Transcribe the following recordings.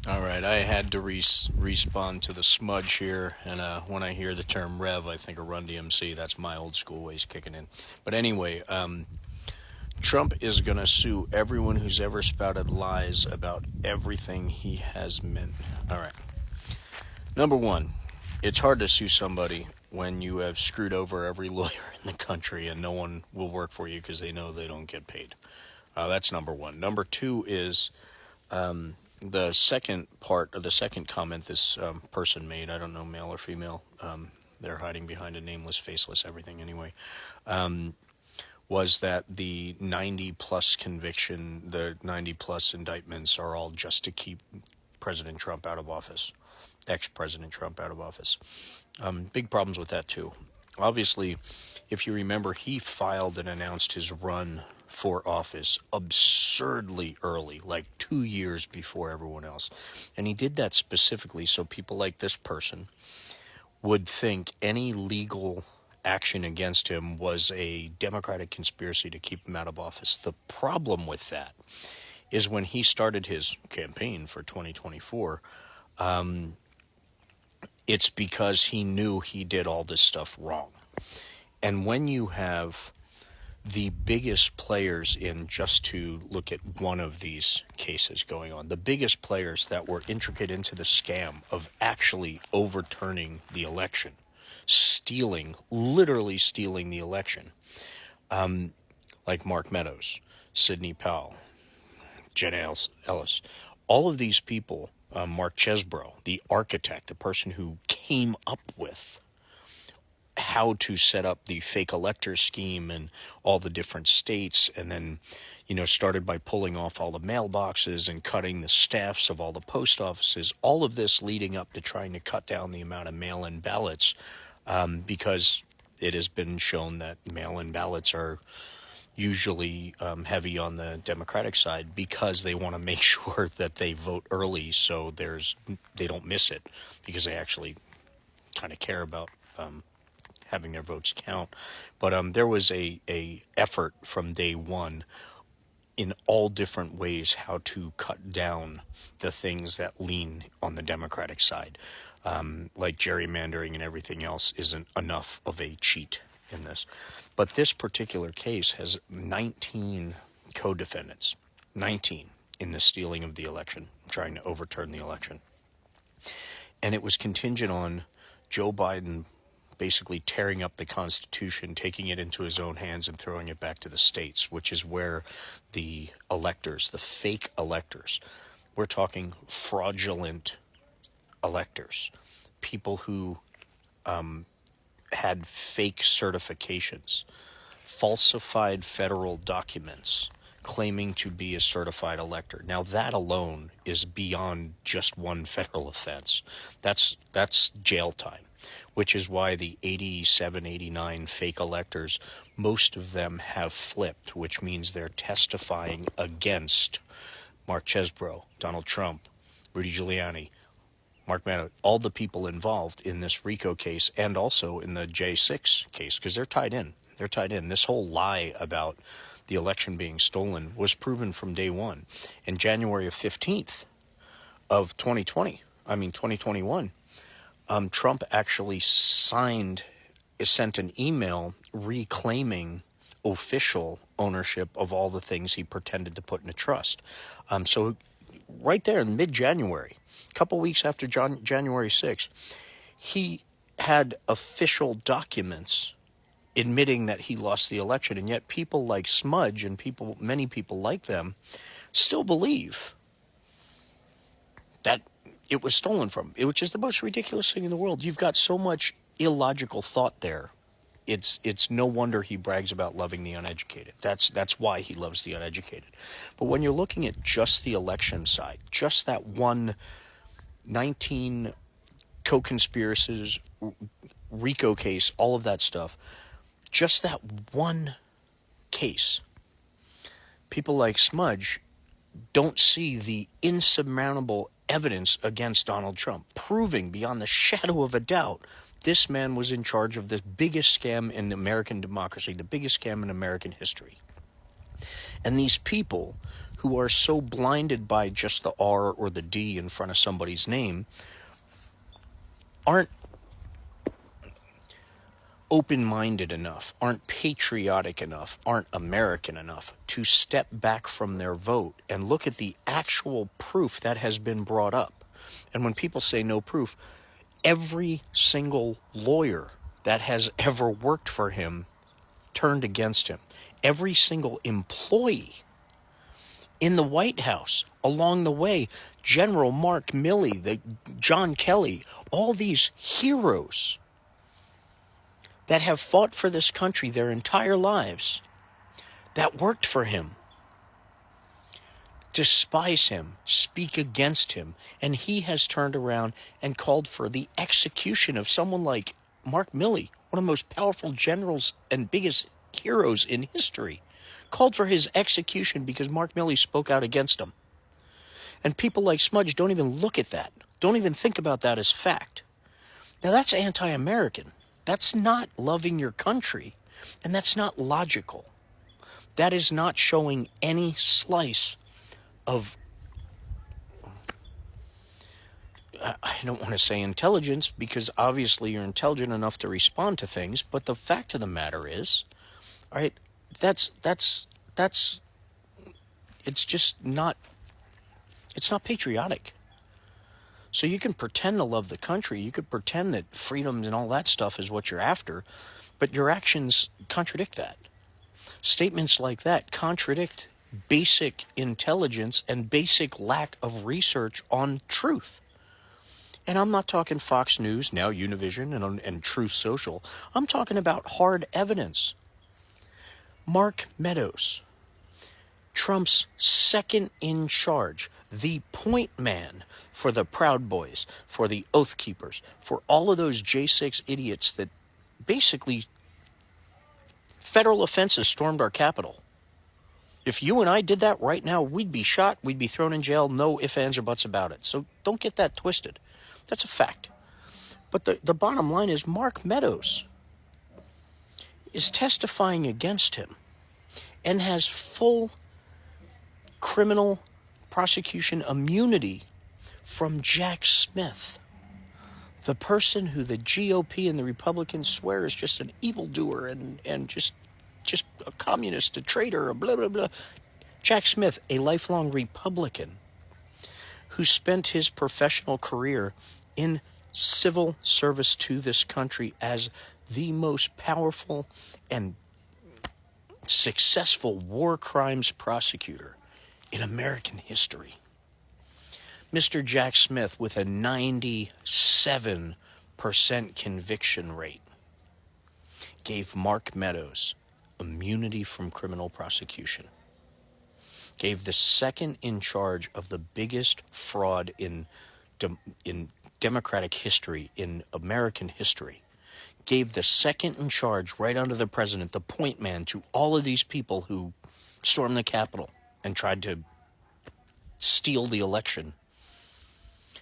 All right, I had to respond to the smudge here, and when I hear the term Rev, I think of Run DMC. That's my old school ways kicking in. But anyway, Trump is going to sue everyone who's ever spouted lies about everything he has meant. All right. Number one, it's hard to sue somebody when you have screwed over every lawyer in the country and no one will work for you because they know they don't get paid. That's number one. Number two is the second part, or the second comment this person made. I don't know, male or female. They're hiding behind a nameless, faceless everything anyway. Was that the 90 plus conviction, the 90 plus indictments are all just to keep President Trump out of office, ex-President Trump out of office. Big problems with that too. Obviously, if you remember, he filed and announced his run for office absurdly early, like 2 years before everyone else. And he did that specifically so people like this person would think any legal action against him was a Democratic conspiracy to keep him out of office. The problem with that is when he started his campaign for 2024, it's because he knew he did all this stuff wrong. And when you have the biggest players in, just to look at one of these cases going on, the biggest players that were intricate into the scam of actually overturning the election, literally stealing the election, like Mark Meadows, Sidney Powell, Jen Ellis, all of these people, Mark Chesbrough, the architect, the person who came up with how to set up the fake elector scheme in all the different states, and then, started by pulling off all the mailboxes and cutting the staffs of all the post offices, all of this leading up to trying to cut down the amount of mail-in ballots, because it has been shown that mail-in ballots are usually heavy on the Democratic side because they want to make sure that they vote early so they don't miss it, because they actually kind of care about having their votes count. But there was a effort from day one in all different ways how to cut down the things that lean on the Democratic side. Like gerrymandering and everything else isn't enough of a cheat in this. But this particular case has 19 co-defendants, 19 in the stealing of the election, trying to overturn the election. And it was contingent on Joe Biden basically tearing up the Constitution, taking it into his own hands and throwing it back to the states, which is where the electors, the fake electors, we're talking fraudulent electors, people who had fake certifications, falsified federal documents, claiming to be a certified elector. Now that alone is beyond just one federal offense. That's jail time, which is why the 87, 89 fake electors, most of them have flipped, which means they're testifying against Mark Chesbrough, Donald Trump, Rudy Giuliani, Mark Meadows, all the people involved in this RICO case and also in the J6 case, because they're tied in. They're tied in. This whole lie about the election being stolen was proven from day one. In January of 15th of 2021, Trump actually sent an email reclaiming official ownership of all the things he pretended to put in a trust. So right there in mid-January, a couple weeks after January 6th, he had official documents admitting that he lost the election, and yet people like Smudge and many people like them, still believe that it was stolen from him, which is the most ridiculous thing in the world. You've got so much illogical thought there. It's no wonder he brags about loving the uneducated. That's why he loves the uneducated. But when you're looking at just the election side, just that 19 co-conspirators, RICO case, all of that stuff, just that one case, people like Smudge don't see the insurmountable evidence against Donald Trump, proving beyond the shadow of a doubt this man was in charge of the biggest scam in American democracy, the biggest scam in American history. And these people who are so blinded by just the R or the D in front of somebody's name aren't open-minded enough, aren't patriotic enough, aren't American enough to step back from their vote and look at the actual proof that has been brought up. And when people say no proof, every single lawyer that has ever worked for him turned against him. Every single employee in the White House along the way, General Mark Milley, John Kelly, all these heroes that have fought for this country their entire lives, that worked for him, despise him, speak against him, and he has turned around and called for the execution of someone like Mark Milley, one of the most powerful generals and biggest heroes in history, called for his execution because Mark Milley spoke out against him. And people like Smudge don't even look at that, don't even think about that as fact. Now that's anti-American. That's not loving your country, and that's not logical. That is not showing any slice of, I don't want to say intelligence, because obviously you're intelligent enough to respond to things, but the fact of the matter is, all right, it's just not, it's not patriotic. So you can pretend to love the country, you could pretend that freedom and all that stuff is what you're after, but your actions contradict that. Statements like that contradict basic intelligence and basic lack of research on truth. And I'm not talking Fox News, now Univision, and Truth Social. I'm talking about hard evidence. Mark Meadows, Trump's second in charge, the point man for the Proud Boys, for the Oath Keepers, for all of those J6 idiots that basically federal offenses stormed our Capitol. If you and I did that right now, we'd be shot, we'd be thrown in jail, no ifs, ands, or buts about it. So don't get that twisted. That's a fact. But the bottom line is Mark Meadows is testifying against him and has full criminal prosecution immunity from Jack Smith, the person who the GOP and the Republicans swear is just an evildoer and just a communist, a traitor, a blah, blah, blah. Jack Smith, a lifelong Republican who spent his professional career in civil service to this country as the most powerful and successful war crimes prosecutor in American history. Mr. Jack Smith, with a 97% conviction rate, gave Mark Meadows immunity from criminal prosecution. Gave the second in charge of the biggest fraud in Democratic history, in American history. Gave the second in charge, right under the president, the point man to all of these people who stormed the Capitol and tried to steal the election.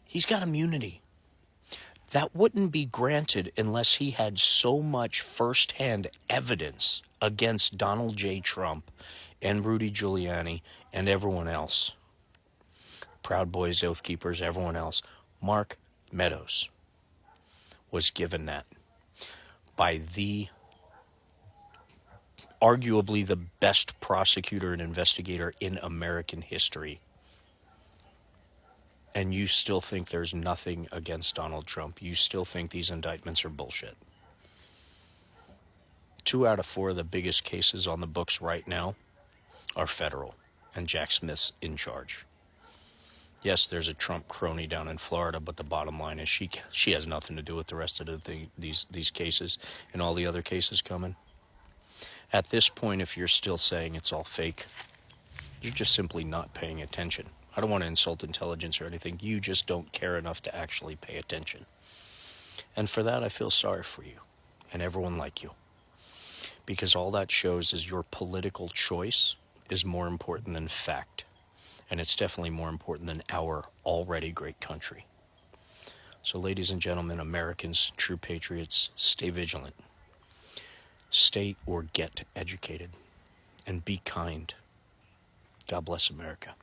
He's got immunity. That wouldn't be granted unless he had so much firsthand evidence against Donald J. Trump and Rudy Giuliani and everyone else. Proud Boys, Oath Keepers, everyone else. Mark Meadows was given that by arguably the best prosecutor and investigator in American history. And you still think there's nothing against Donald Trump. You still think these indictments are bullshit. 2 out of 4 of the biggest cases on the books right now are federal, and Jack Smith's in charge. Yes, there's a Trump crony down in Florida, but the bottom line is she has nothing to do with the rest of these cases and all the other cases coming. At this point, if you're still saying it's all fake, you're just simply not paying attention. I don't want to insult intelligence or anything. You just don't care enough to actually pay attention. And for that, I feel sorry for you and everyone like you. Because all that shows is your political choice is more important than fact. And it's definitely more important than our already great country. So ladies and gentlemen, Americans, true patriots, stay vigilant. Stay or get educated. And be kind. God bless America.